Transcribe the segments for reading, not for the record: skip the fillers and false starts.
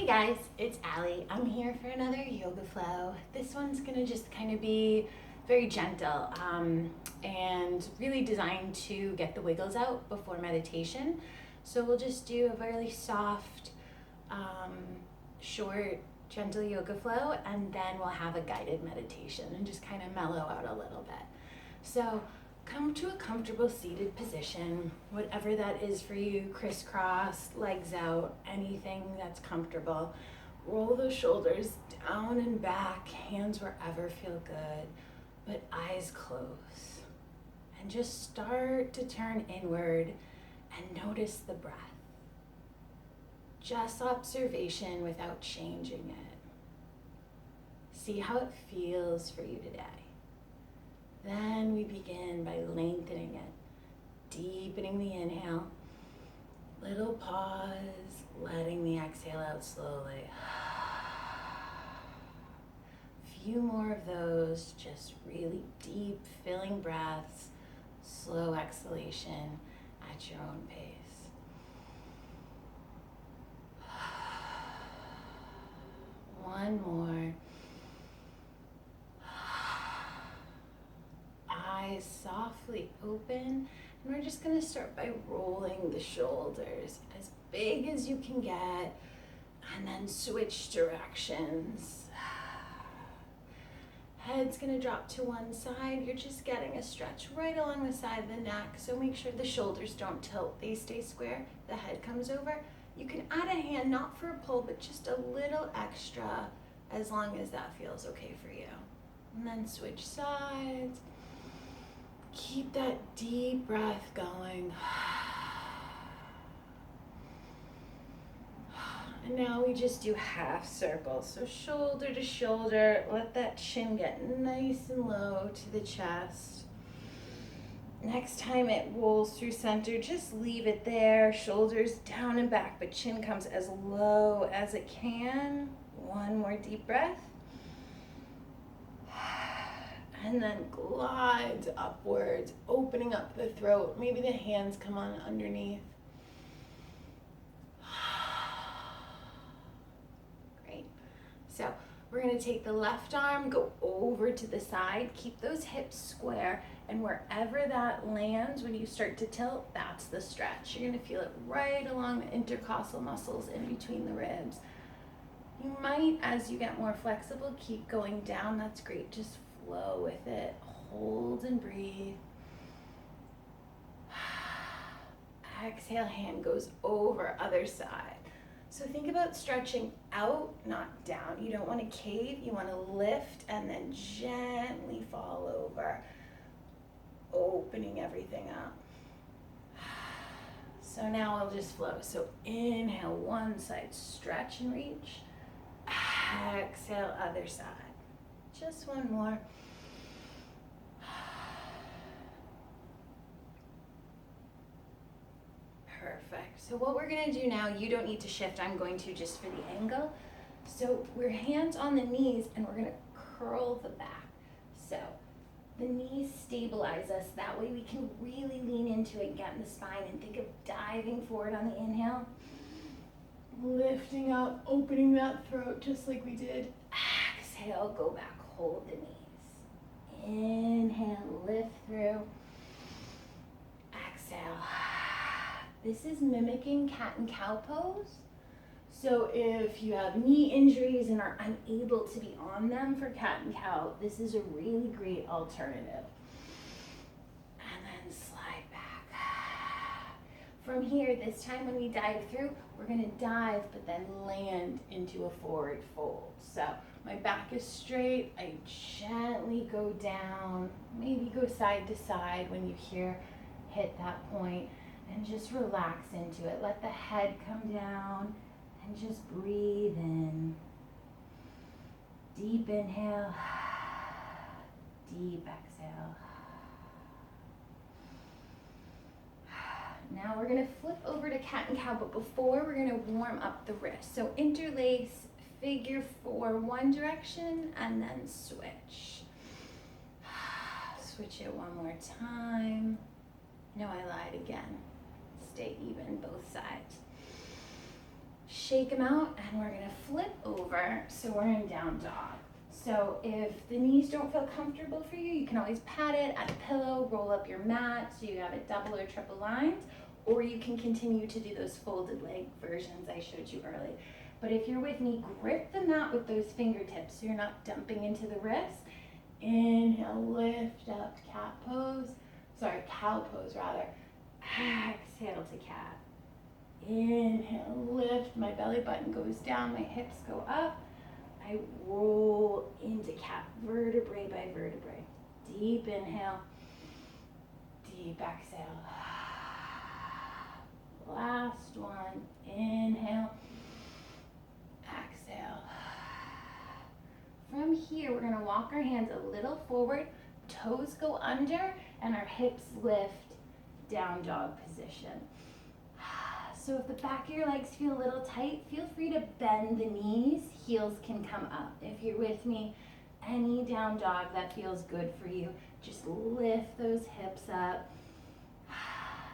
Hey guys, it's Allie. I'm here for another yoga flow. This one's gonna just kind of be very gentle and really designed to get the wiggles out before meditation. So we'll just do a really soft, short, gentle yoga flow, and then we'll have a guided meditation and just kind of mellow out a little bit. So come to a comfortable seated position, whatever that is for you, crisscross, legs out, anything that's comfortable. Roll the shoulders down and back, hands wherever feel good, but eyes closed. And just start to turn inward and notice the breath. Just observation without changing it. See how it feels for you today. Then we begin by lengthening it, deepening the inhale, little pause, letting the exhale out slowly. Few more of those, just really deep, filling breaths, slow exhalation at your own pace. One more. Eyes softly open, and we're just going to start by rolling the shoulders as big as you can get, and then switch directions. Head's going to drop to one side. You're just getting a stretch right along the side of the neck, so make sure the shoulders don't tilt, they stay square, the head comes over. You can add a hand, not for a pull, but just a little extra, as long as that feels okay for you. And then switch sides. Keep that deep breath going. And now we just do half circles. So shoulder to shoulder, let that chin get nice and low to the chest. Next time it rolls through center, just leave it there. Shoulders down and back, but chin comes as low as it can. One more deep breath. And then glides upwards, opening up the throat. Maybe the hands come on underneath. Great. So we're going to take the left arm, go over to the side, keep those hips square, and wherever that lands, when you start to tilt, that's the stretch. You're going to feel it right along the intercostal muscles in between the ribs. You might, as you get more flexible, keep going down. That's great. Just flow with it. Hold and breathe. Exhale, hand goes over, other side. So think about stretching out, not down. You don't want to cave. You want to lift and then gently fall over, opening everything up. So now we'll just flow. So inhale, one side, stretch and reach. Exhale, other side. Just one more. Perfect. So what we're going to do now, you don't need to shift. I'm going to just for the angle. So we're hands on the knees, and we're going to curl the back. So the knees stabilize us. That way we can really lean into it, get in the spine, and think of diving forward on the inhale. Lifting up, opening that throat just like we did. Exhale, go back, hold the knees. Inhale, lift through. Exhale. This is mimicking cat and cow pose. So if you have knee injuries and are unable to be on them for cat and cow, this is a really great alternative. And then slide back. From here, this time when we dive through, we're going to dive but then land into a forward fold. So my back is straight, I gently go down, maybe go side to side when you hit that point, and just relax into it. Let the head come down and just breathe in. Deep inhale, deep exhale. Now we're going to flip over to cat and cow, but before we're going to warm up the wrist. So interlace, figure four, one direction, and then switch. Switch it one more time. No, I lied again. Stay even both sides. shake them out, and we're gonna flip over so we're in down dog. So if the knees don't feel comfortable for you, you can always pat it, add a pillow, roll up your mat so you have it double or triple lined, or you can continue to do those folded leg versions I showed you earlier. But if you're with me, grip the mat with those fingertips so you're not dumping into the wrist. Inhale, lift up to cat pose. Sorry, cow pose rather. Exhale to cat. Inhale, lift, my belly button goes down, my hips go up. I roll into cat, vertebrae by vertebrae. Deep inhale, deep exhale. Last one, inhale, exhale. From here, we're gonna walk our hands a little forward, toes go under, and our hips lift, down dog position. So if the back of your legs feel a little tight, feel free to bend the knees, heels can come up. If you're with me, any down dog that feels good for you, just lift those hips up.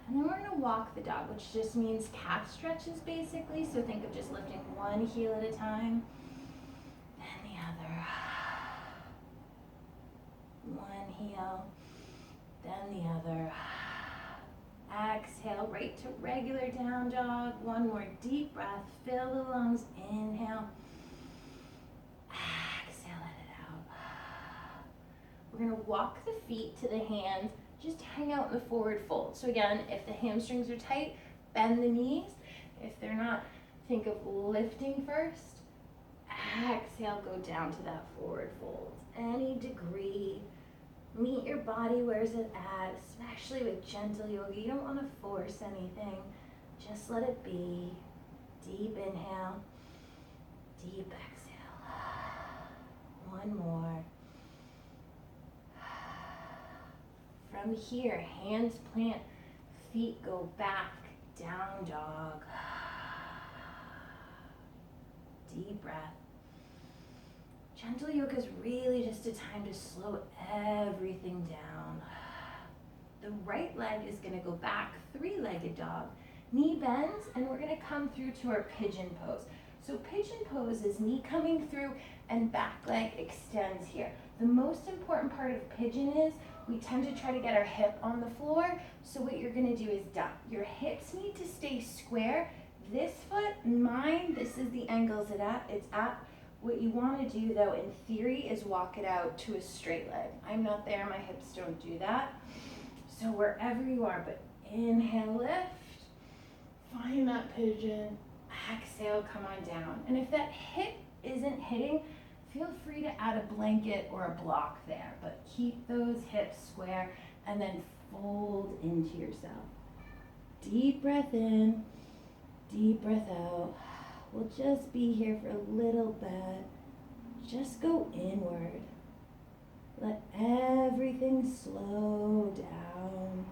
And then we're gonna walk the dog, which just means calf stretches basically. So think of just lifting one heel at a time, then the other. One heel, then the other. Exhale, right to regular down dog. One more deep breath, fill the lungs, inhale. Exhale, let it out. We're gonna walk the feet to the hands, just hang out in the forward fold. So again, if the hamstrings are tight, bend the knees. If they're not, think of lifting first. Exhale, go down to that forward fold. Any degree. Meet your body, where's it at, especially with gentle yoga. You don't want to force anything. Just let it be. Deep inhale, deep exhale. One more. From here, hands plant, feet go back, down dog. Deep breath. Gentle yoga is really just a time to slow everything down. The right leg is gonna go back, three-legged dog. Knee bends, and we're gonna come through to our pigeon pose. So pigeon pose is knee coming through and back leg extends here. The most important part of pigeon is we tend to try to get our hip on the floor. So what you're gonna do is dump. Your hips need to stay square. This foot, mine, this is the angle it's at. What you want to do though, in theory, is walk it out to a straight leg. I'm not there, my hips don't do that. So wherever you are, but inhale, lift, find that pigeon, exhale, come on down. And if that hip isn't hitting, feel free to add a blanket or a block there, but keep those hips square and then fold into yourself. Deep breath in, deep breath out. We'll just be here for a little bit. Just go inward. Let everything slow down.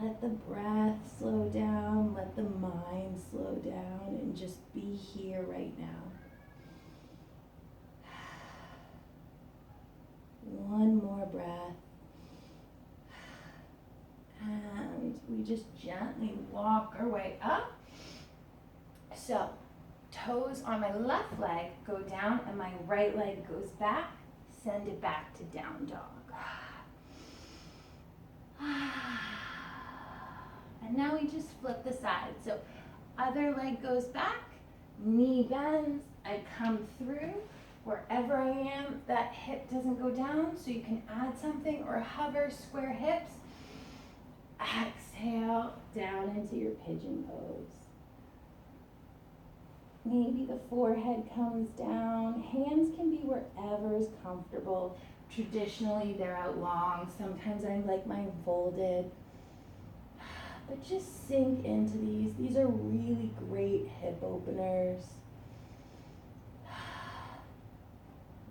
Let the breath slow down. Let the mind slow down and just be here right now. One more breath. And we just gently walk our way up. So, toes on my left leg go down and my right leg goes back. Send it back to down dog. And now we just flip the side. So, other leg goes back, knee bends, I come through. Wherever I am, that hip doesn't go down, so you can add something or hover, square hips. Exhale, down into your pigeon pose. Maybe the forehead comes down. Hands can be wherever is comfortable. Traditionally, they're out long. Sometimes I like mine folded. But just sink into these. These are really great hip openers.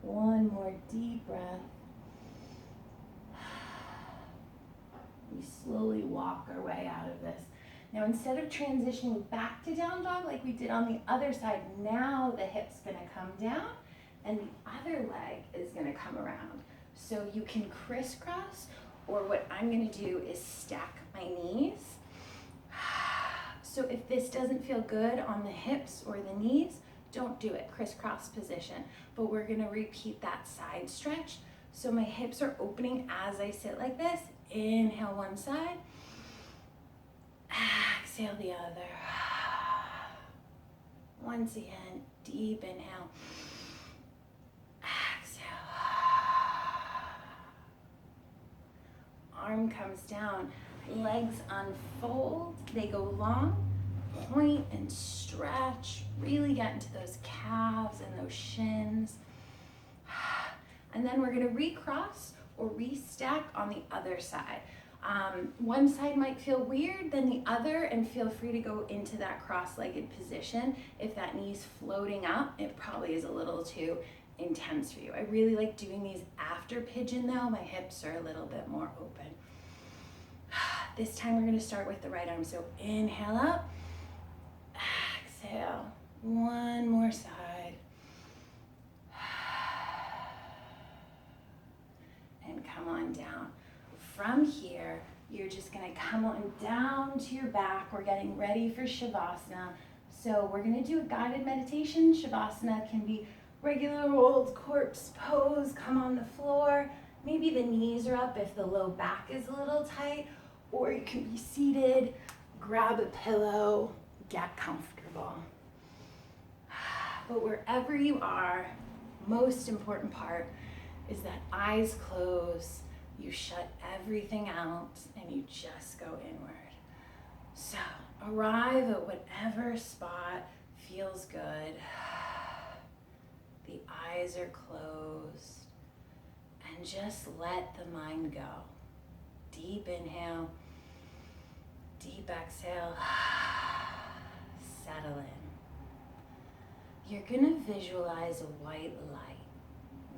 One more deep breath. We slowly walk our way out of this. Now, instead of transitioning back to down dog like we did on the other side, now the hip's gonna come down and the other leg is gonna come around. So you can crisscross, or what I'm gonna do is stack my knees. So if this doesn't feel good on the hips or the knees, don't do it, crisscross position. But we're gonna repeat that side stretch. So my hips are opening as I sit like this. Inhale one side, exhale the other. Once again, deep inhale, exhale. Arm comes down, legs unfold, they go long, point and stretch, really get into those calves and those shins. And then we're gonna recross or restack on the other side. One side might feel weird than the other, and feel free to go into that cross-legged position. If that knee's floating up, it probably is a little too intense for you. I really like doing these after pigeon though. My hips are a little bit more open. This time we're gonna start with the right arm. So inhale up, exhale, one more side. And come on down. From here, you're just gonna come on down to your back. We're getting ready for Shavasana. So we're gonna do a guided meditation. Shavasana can be regular old corpse pose, come on the floor. Maybe the knees are up if the low back is a little tight, or you can be seated, grab a pillow, get comfortable. But wherever you are, most important part is that eyes close, you shut everything out, and you just go inward. So arrive at whatever spot feels good. The eyes are closed, and just let the mind go. Deep inhale, deep exhale, settle in. You're gonna visualize a white light,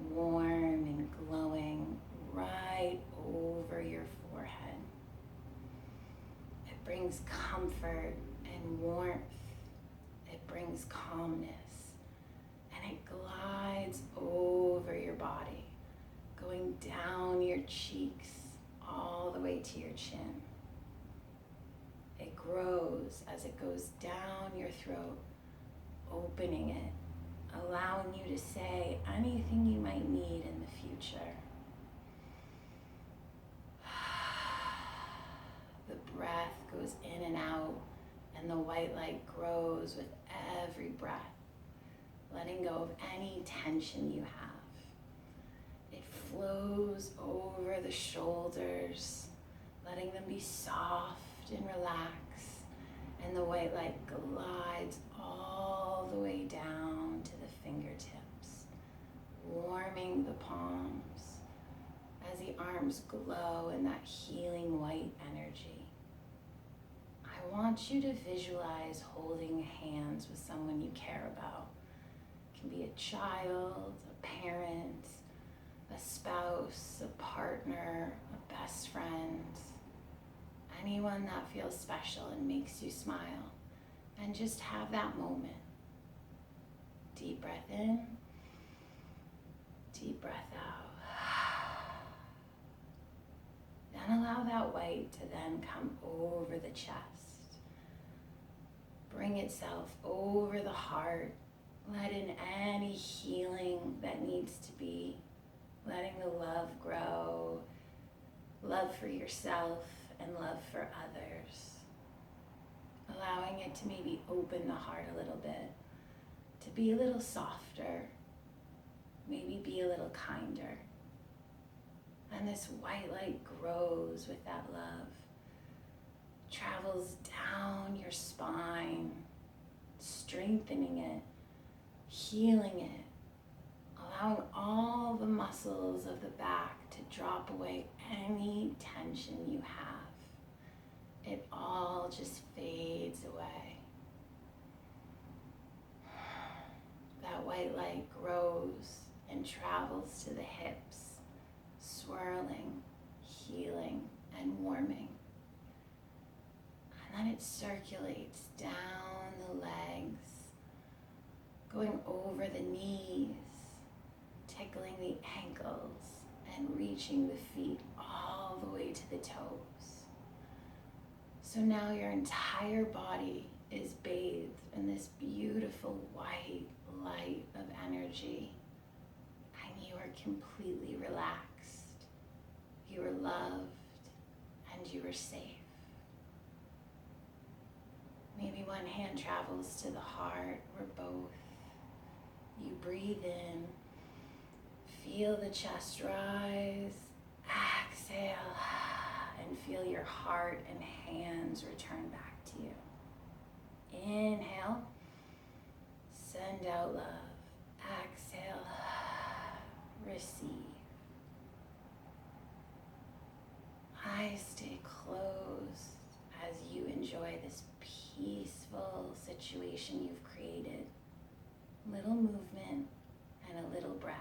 warm and glowing right over your forehead. It brings comfort and warmth. It brings calmness, and it glides over your body, going down your cheeks all the way to your chin. It grows as it goes down your throat, opening it, allowing you to say anything you might need in the future. The breath goes in and out, and the white light grows with every breath, letting go of any tension you have. It flows over the shoulders, letting them be soft and relaxed, and the white light glides all the way down to the fingertips, warming the palms as the arms glow in that healing white energy. I want you to visualize holding hands with someone you care about. It can be a child, a parent, a spouse, a partner, a best friend, anyone that feels special and makes you smile. And just have that moment. Deep breath in, deep breath out. Then allow that white to then come over the chest. Bring itself over the heart. Let in any healing that needs to be. Letting the love grow. Love for yourself and love for others. Allowing it to maybe open the heart a little bit. To be a little softer. Maybe be a little kinder. And this white light grows with that love, travels down your spine, strengthening it, healing it, allowing all the muscles of the back to drop away any tension you have. It all just fades away. That white light grows and travels to the hips, swirling, healing, and warming. And then it circulates down the legs, going over the knees, tickling the ankles, and reaching the feet all the way to the toes. So now your entire body is bathed in this beautiful white light of energy, and you are completely relaxed. You are loved, and you are safe. Maybe one hand travels to the heart or both. You breathe in, feel the chest rise, exhale, and feel your heart and hands return back to you. Inhale, send out love. Exhale, receive. Eyes stay closed as you enjoy this peaceful situation you've created. Little movement and a little breath.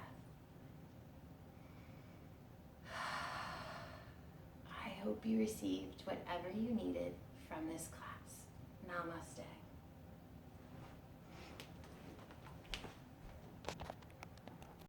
I hope you received whatever you needed from this class. Namaste.